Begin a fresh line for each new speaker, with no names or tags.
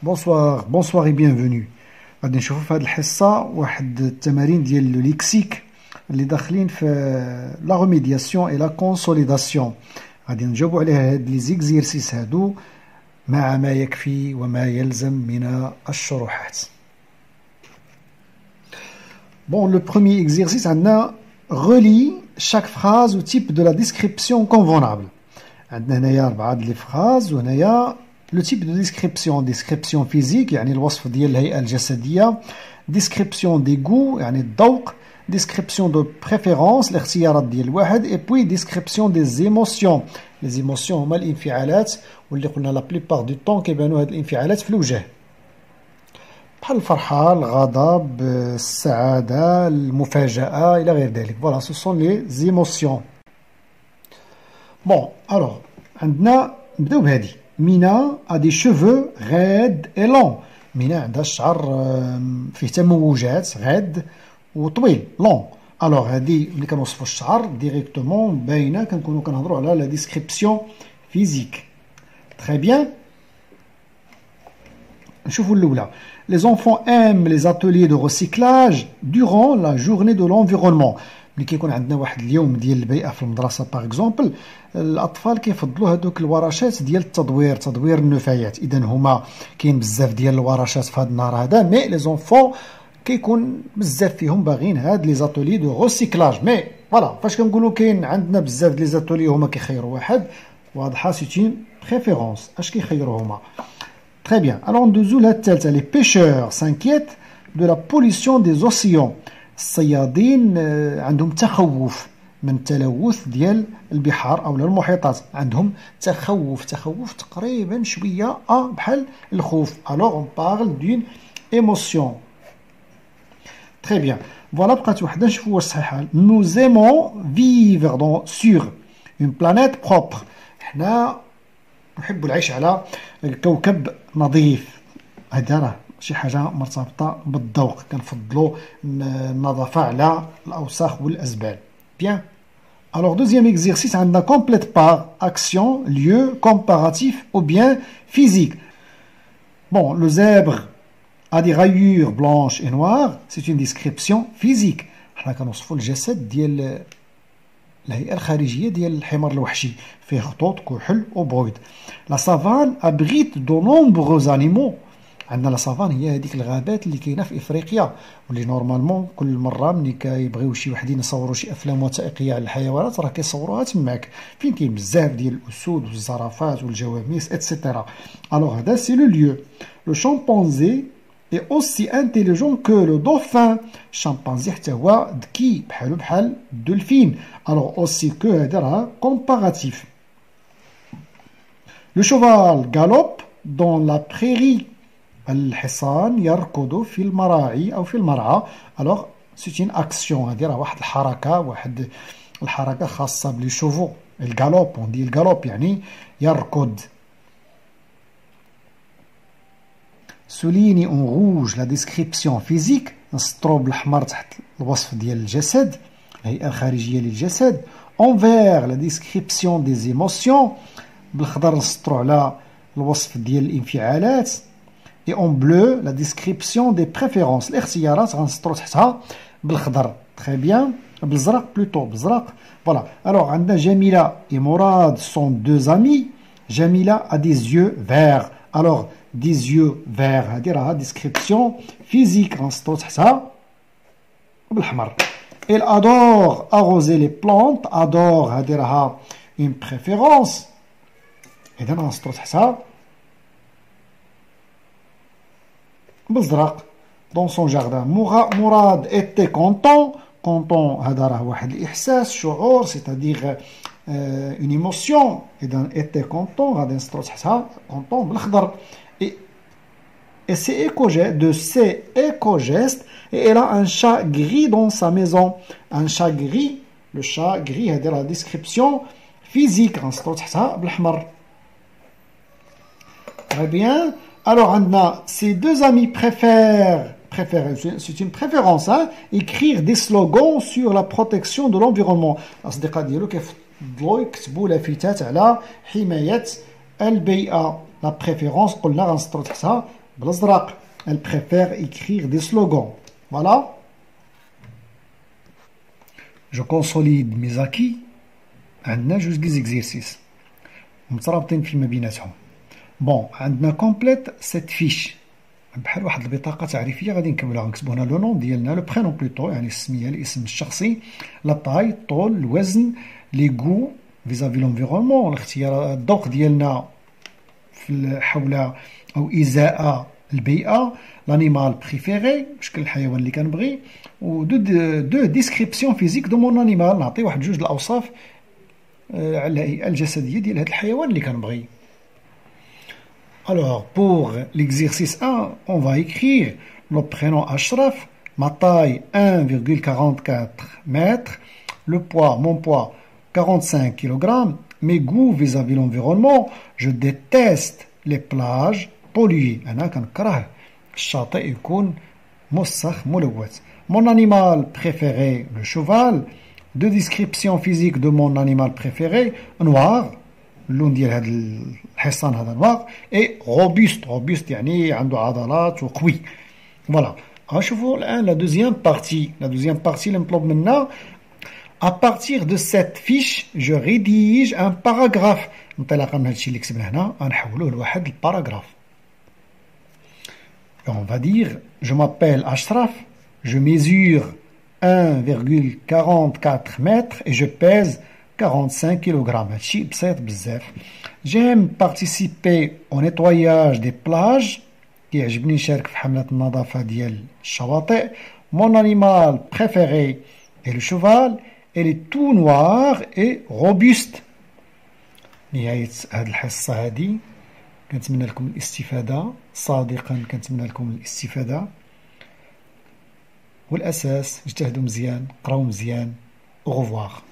Bonsoir, bonsoir et bienvenue. غادي نشوفوا في هذه الحصة واحد التمارين ديال لو ليكسيك اللي داخلين في لا ريميدياسيون اي لا كونسوليداسيون. غادي نجاوبوا على هاد لي زيكزيرسيس هادو مع ما يكفي وما يلزم من الشروحات. Bon, le premier exercice, on a relie chaque phrase au type de la description convenable. On a 4 phrases, on a le type de description physique, يعني الوصف ديال الهيئة الجسدية, description des goûts, يعني الذوق, description de préférence, الاختيارات ديال الواحد, et puis description des émotions. Les émotions هما الانفعالات, واللي قلنا la plupart du temps كيبانوا هاد الانفعالات في الوجه. بحال الفرحة, الغضب, السعادة, المفاجأة, إلى غير ذلك. Voilà, ce sont les émotions. Bon, alors, عندنا نبداو بهادي. Mina a des cheveux raides et longs. Mina عندها الشعر فيه تموجات غاد وطويل long. Alors هادي ملي كنوصفوا الشعر ديريكتومون باينه كنكونوا كنهضروا على لا ديسكريبسيون فيزيك. Très bien. نشوفوا الأولى. Les enfants aiment les ateliers de recyclage durant la journée de l'environnement. ملي كيكون عندنا واحد اليوم ديال البيئة في المدرسة باغ اكزومبل, الأطفال كيفضلوا هذوك الورشات ديال تدوير النفايات. إذا هما كاين بزاف ديال الورشات في هذا النهار هذا, مي لي زونفون كيكون بزاف فيهم باغيين هاد لي زاتولي دو ريسيكلاج. مي فوالا فاش كنقولوا كاين عندنا بزاف ديال لي زاتولي هما كيخيروا واحد, واضحة سي اون بريفيرونس اش كيخيروا هما. Très bien. Alors, ندوزو لها الثالثة. Les pêcheurs s'inquiètent de la pollution des océans. الصيادين عندهم تخوف من التلوث ديال البحار أو المحيطات. عندهم تخوف تقريبا شوية بحال الخوف. Alors, on parle d'une émotion. Très bien. Voilà بقات وحدة نشوفوا واش صحيحة. Nous aimons vivre sur une planète propre. حنا نحب العيش على كوكب نظيف. هذا راه شي حاجه مرتبطه بالذوق, كنفضلوا النظافه على الاوساخ والازبال. بيان. Alors deuxième exercice, عندنا complète par action, lieu, comparatif ou bien physique. Bon, le zèbre a des rayures blanches et noires, c'est une description physique. حنا كنوصفوا الجسد ديال الهيئة الخارجية ديال الحمار الوحشي, فيه خطوط كحل وبويض. لا سافان ابريت دو نومبروز انيمو. عندنا لا سافان هي هذيك الغابات اللي كاينه في افريقيا, واللي نورمالمون كل مره ملي كيبغيو شي وحدين يصوروا شي افلام وثائقيه على الحيوانات راه كيصوروها تماك, فين كاين بزاف ديال الاسود والزرافات والجواميس اتسيتيرا. الوغ هذا سي لو ليو. لو شامبانزي est aussi intelligent que le dauphin. الشمبانزي حتى هو ذكي بحال الدولفين. alors aussi que هذا راه comparatif. Le cheval galope dans la prairie. الحصان يركض في المراعي أو في المرعى. alors c'est une action. هذه راه واحد الحركة خاصة بلي شوفو. الجالوب on dit الجالوب يعني يركض. souligne en rouge la description physique. نسطرو بالأحمر تحت الوصف ديال الجسد, الهيئة الخارجية للجسد. envers la description des émotions. بالخضر نسطرو على الوصف ديال الانفعالات. et en bleu la description des préférences. الاختيارات غنسطرو تحتها بالخضر. très bien. بالزرق plutôt بالزرق. voilà. alors عندنا جميلة et مراد sont 2 amis. جميلة a des yeux verts. alors des yeux verts هذه راها description physique غنسطرو تحتها بالأحمر. elle adore arroser les plantes. adore هذه راها une préférence, إذا غنسطرو تحتها بالزرق. dans son jardin. مراد était content. content هذا راه واحد الإحساس, شعور, c'est-à-dire une émotion. إذا était content غادي نسطرو تحتها content بالخضر. et c'est de ses éco-gestes. et elle a un chat gris dans sa maison. un chat gris, le chat gris هذه راه description physique غنسطرو تحتها بالأحمر. très bien. alors عندنا ces 2 amis préfèrent, c'est une préférence, hein, écrire des slogans sur la protection de l'environnement. الأصدقاء ديالو كيفضلوا يكتبوا لافتات على حماية البيئة. لا بريفيرونس قلنا غنسطرو تحتها بالازرق. Elle préfère écrire des slogans. Voilà. Je consolide mes acquis. عندنا جوج زيكزيرسيس مترابطين فيما بيناتهم. بون عندنا كومبليت سيت فيش بحال واحد البطاقه تعريفيه غادي نكملوها، نكتبوا هنا لو نون ديالنا، لو برينون بلوتو يعني السميه الاسم الشخصي، لا طاي الطول الوزن، لي غو فيزافي لونفيرونمون الاختيار الذوق ديالنا في حول او ازاء البيئه، لانيمال بريفيري شكل الحيوان اللي كنبغي، و دو ديسكريبسيون فيزيك دو مون انيمال نعطي واحد جوج الاوصاف على الهيئه الجسديه ديال هذا الحيوان اللي كنبغي. Alors, pour l'exercice 1, on va écrire le prénom Ashraf, ma taille 1,44 mètres, le poids, mon poids 45 kg, mes goûts vis-à-vis l'environnement, je déteste les plages polluées. أنا كنكره الشاطئ يكون مسخ ملوث. Mon animal préféré, le cheval. De description physique de mon animal préféré, noir. اللون ديال هذا الحصان هذا نوار، اي روبوست يعني عنده عضلات وقوي. فوالا غنشوفوا الان لا دوزيام بارتي اللي مطلوب منا. à partir de cette fiche je rédige un paragraphe. انطلاقا من هادشي اللي كتبنا هنا غنحولوه لواحد الباراغراف. on va dire je m'appelle Ashraf, je mesure 1,44 mètres et je pèse 45 kg. هادشي بسيط بزاف. J'aime participer au nettoyage des plages. كيعجبني نشارك في حملة النظافة ديال الشواطئ. Mon animal préféré est le cheval. Il est tout noir et robuste. نهاية هاد الحصة هادي كنتمنى لكم الاستفادة، صادقا كنتمنى لكم الاستفادة، والأساس اجتهدوا مزيان، قراو مزيان. Au revoir.